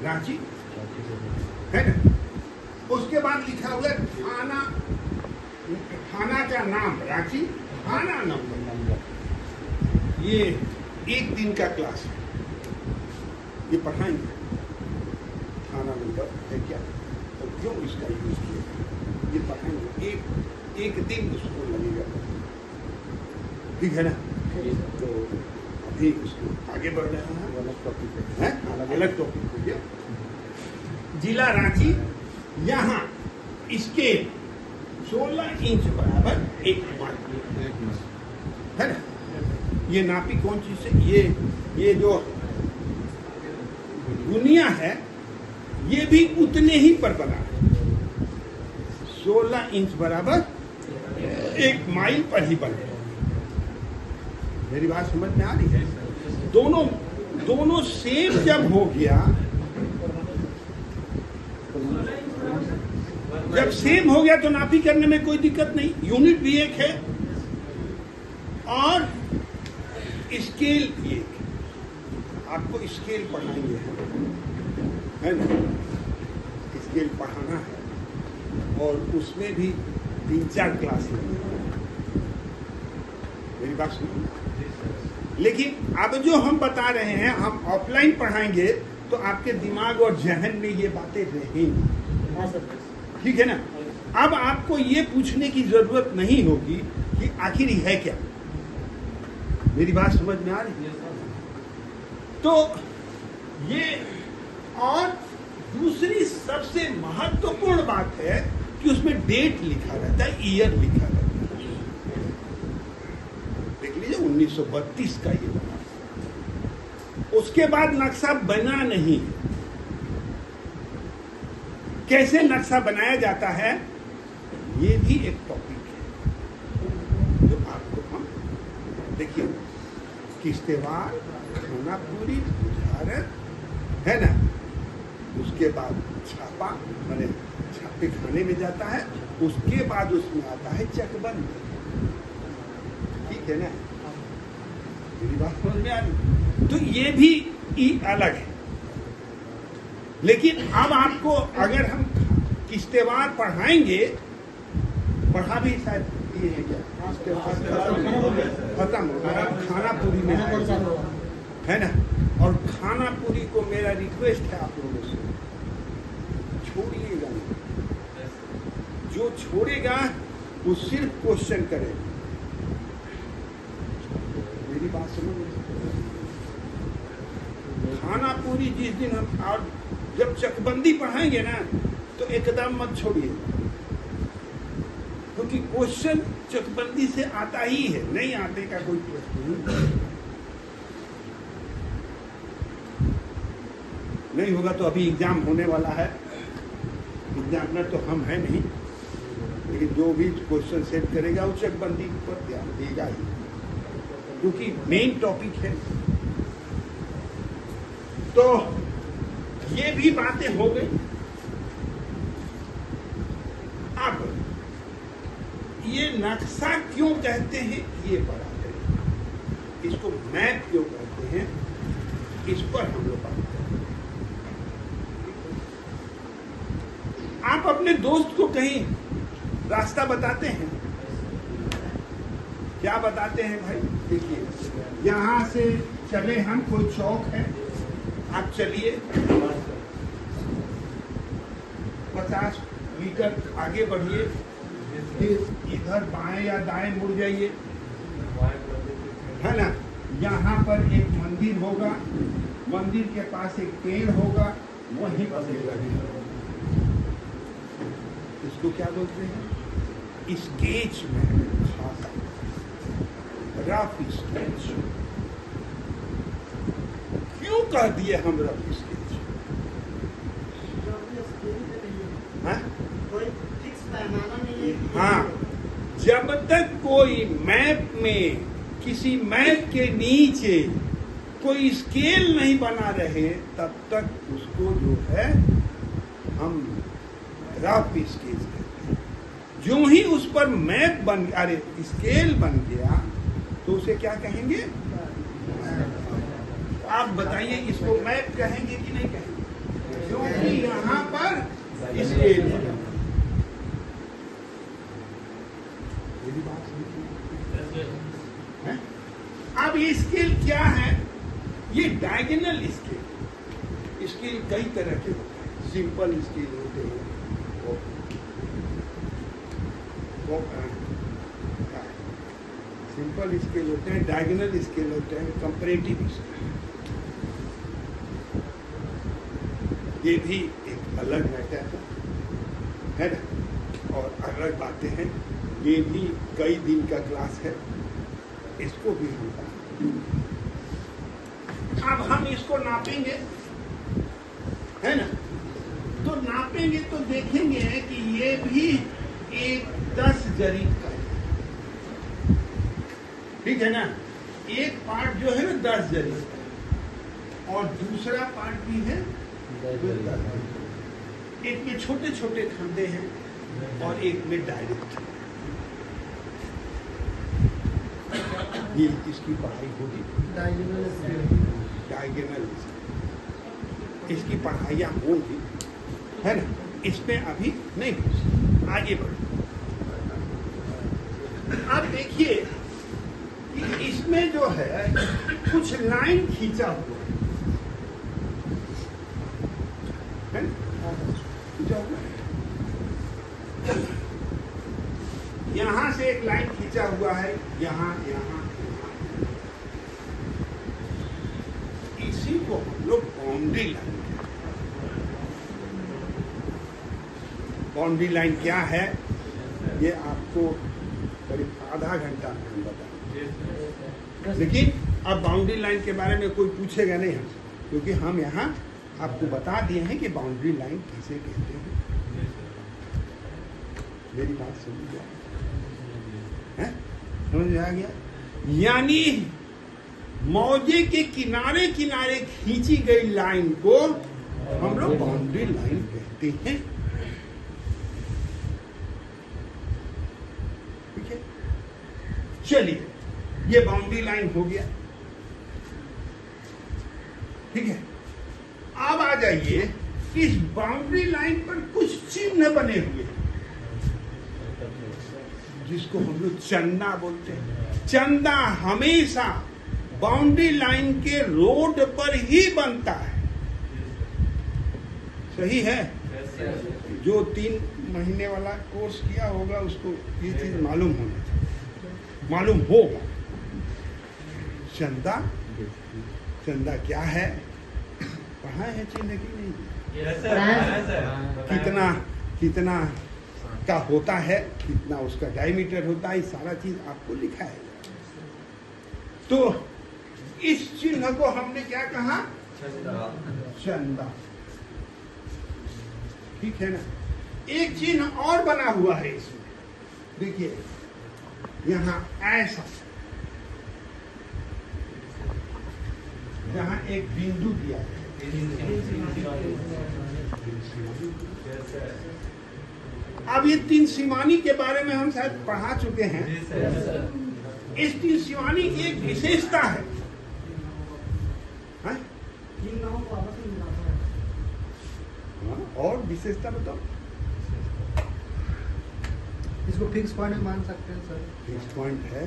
रांची है ना। उसके बाद लिखा हुआ है थाना, थाना का नाम रांची, थाना नंबर। ये एक दिन का क्लास है, ये पढ़ाएंगे थाना नंबर है क्या और क्यों इसका यूज किया, ये पढ़ाएंगे। एक दिन उसको लगेगा, ठीक है ना। तो अभी उसको आगे बढ़ रहे हैं, अलग टॉपिक है, अलग टॉपिक हो गया। जिला रांची, यहाँ स्केल 16 इंच बराबर 1 माइल है ना। ये नापी कौन चीज से, ये जो दुनिया है ये भी उतने ही पर बना है, 16 इंच बराबर 1 माइल पर ही बने। मेरी बात समझ में आ रही है? दोनों सेम जब हो गया, जब सेम हो गया तो नापी करने में कोई दिक्कत नहीं, यूनिट भी एक है और स्केल भी एक है। आपको स्केल पढ़ाएंगे है ना, स्केल पढ़ाना है और उसमें भी 3-4 क्लास लगेगी। मेरी बात सुनिए। लेकिन अब जो हम बता रहे हैं, हम ऑफलाइन पढ़ाएंगे तो आपके दिमाग और जहन में ये बातें रहेंगी, ठीक है ना। अब आपको ये पूछने की जरूरत नहीं होगी कि आखिर है क्या। मेरी बात समझ में आ रही है? तो ये, और दूसरी सबसे महत्वपूर्ण बात है कि उसमें डेट लिखा रहता है, ईयर लिखा रहता है। देख लीजिए 1932 का ये बना, उसके बाद नक्शा बना नहीं। कैसे नक्शा बनाया जाता है ये भी एक टॉपिक है जो आपको हम देखिए, किश्तेवाड़, खानापुरी, बुझारत है ना। उसके बाद छापा, मैंने छापे खाने में जाता है, उसके बाद उसमें आता है चकबंद, ठीक है ना। मेरी बात समझ में आ रही? तो ये भी अलग है। लेकिन अब आपको अगर हम किश्तेवाड़ पढ़ाएंगे, पढ़ा भी शायद ये है क्या, खत्म हो गया, खानापुरी में है ना। और खानापुरी को मेरा रिक्वेस्ट है आप लोगों से, छोड़िएगा नहीं। जो छोड़ेगा वो सिर्फ क्वेश्चन करेगा। मेरी बात समझ में? खानापुरी जिस दिन हम, और जब चकबंदी पढ़ाएंगे ना तो एकदम मत छोड़िए, क्योंकि क्वेश्चन चकबंदी से आता ही है, नहीं आने का कोई प्रश्न नहीं होगा। तो अभी एग्जाम होने वाला है, एग्जामिनर तो हम हैं नहीं, लेकिन जो भी क्वेश्चन सेट करेगा वो चकबंदी पर ध्यान देगा ही, क्योंकि मेन टॉपिक है। तो ये भी बातें हो गई। अब ये नक्शा क्यों कहते हैं ये बड़ा है, इसको मैप क्यों कहते हैं, इस पर हम लोग बात करें। आप अपने दोस्त को कहीं रास्ता बताते हैं, क्या बताते हैं भाई? देखिए, यहां से चले हम, कोई चौक है, आप चलिए 50 मीटर आगे बढ़िए, फिर इधर बाएं या दाएं मुड़ जाइए, है ना। यहाँ पर एक मंदिर होगा, मंदिर के पास एक पेड़ होगा, वहीं पर इसको क्या बोलते हैं? स्केच में खास रफ स्केच। क्यों कह दिए हम रफ स्केच? हाँ, जब तक कोई मैप में, किसी मैप के नीचे कोई स्केल नहीं बना रहे, तब तक उसको जो है हम रफ स्केच कहते हैं। जो ही उस पर मैप बन, अरे स्केल बन गया, तो उसे क्या कहेंगे? आप बताइए, इसको मैप कहेंगे कि नहीं कहेंगे? डायगोनल स्केल, स्केल कई तरह के होते हैं। सिंपल स्केल होते हैं, सिंपल स्केल होते हैं, डायगोनल स्केल होते हैं, कंपैरेटिव स्केल, ये भी एक अलग मैटर है ना, और अलग बातें हैं। ये भी कई दिन का क्लास है, इसको भी होगा। अब हम इसको नापेंगे, है ना, तो नापेंगे तो देखेंगे कि ये भी एक 10 जरीब का है, ठीक है ना। एक पार्ट जो है ना 10 जरीब का, और दूसरा पार्ट भी है 10 जरीब। एक में छोटे छोटे खंडे हैं और एक में डायरेक्ट। ये इसकी पढ़ाई होगी, डायगोनल, इसकी पढ़ाइयाँ होंगी, है ना। इसमें अभी नहीं घुस, आगे बढ़ो। अब देखिए कि इसमें जो है कुछ लाइन खींचा हुआ है ना? खींचा हुआ है, यहां से एक लाइन खींचा हुआ है, यहाँ यहाँ, इसी को हम लोग बाउंड्री लाइन, बाउंड्री लाइन क्या है ये आपको करीब आधा घंटा में हम बताएंगे। लेकिन अब बाउंड्री लाइन के बारे में कोई पूछेगा नहीं हमसे, क्योंकि हम यहाँ आपको बता दिए हैं कि बाउंड्री लाइन किसे कहते हैं। मेरी बात समझ गया है? समझ में आ गया? यानी मौजे के किनारे किनारे खींची गई लाइन को हम लोग बाउंड्री लाइन कहते हैं, ठीक है। चलिए, ये बाउंड्री लाइन हो गया, ठीक है। अब आ जाइए, इस बाउंड्री लाइन पर कुछ चिन्ह बने हुए हैं, जिसको हम लोग चंदा बोलते हैं। चंदा हमेशा बाउंड्री लाइन के रोड पर ही बनता है, सही है। जो 3 महीने वाला कोर्स किया होगा उसको ये चीज मालूम होना चाहिए, मालूम होगा। चंदा, चंदा क्या है, पढ़ा है चिन्ह की नहीं? कितना कितना का होता है, कितना उसका डायमीटर होता है, सारा चीज आपको लिखा है। तो इस चिन्ह को हमने क्या कहा? चंदा, ठीक है ना। एक चिन्ह और बना हुआ है इसमें, देखिए यहाँ ऐसा, यहाँ एक बिंदु दिया है, अब ये 3 सीमानी के बारे में हम शायद पढ़ा चुके हैं। इस 3 सीमानी की एक विशेषता है, और विशेषता बताओ। इसको फिक्स पॉइंट मान सकते हैं सर। फिक्स पॉइंट है।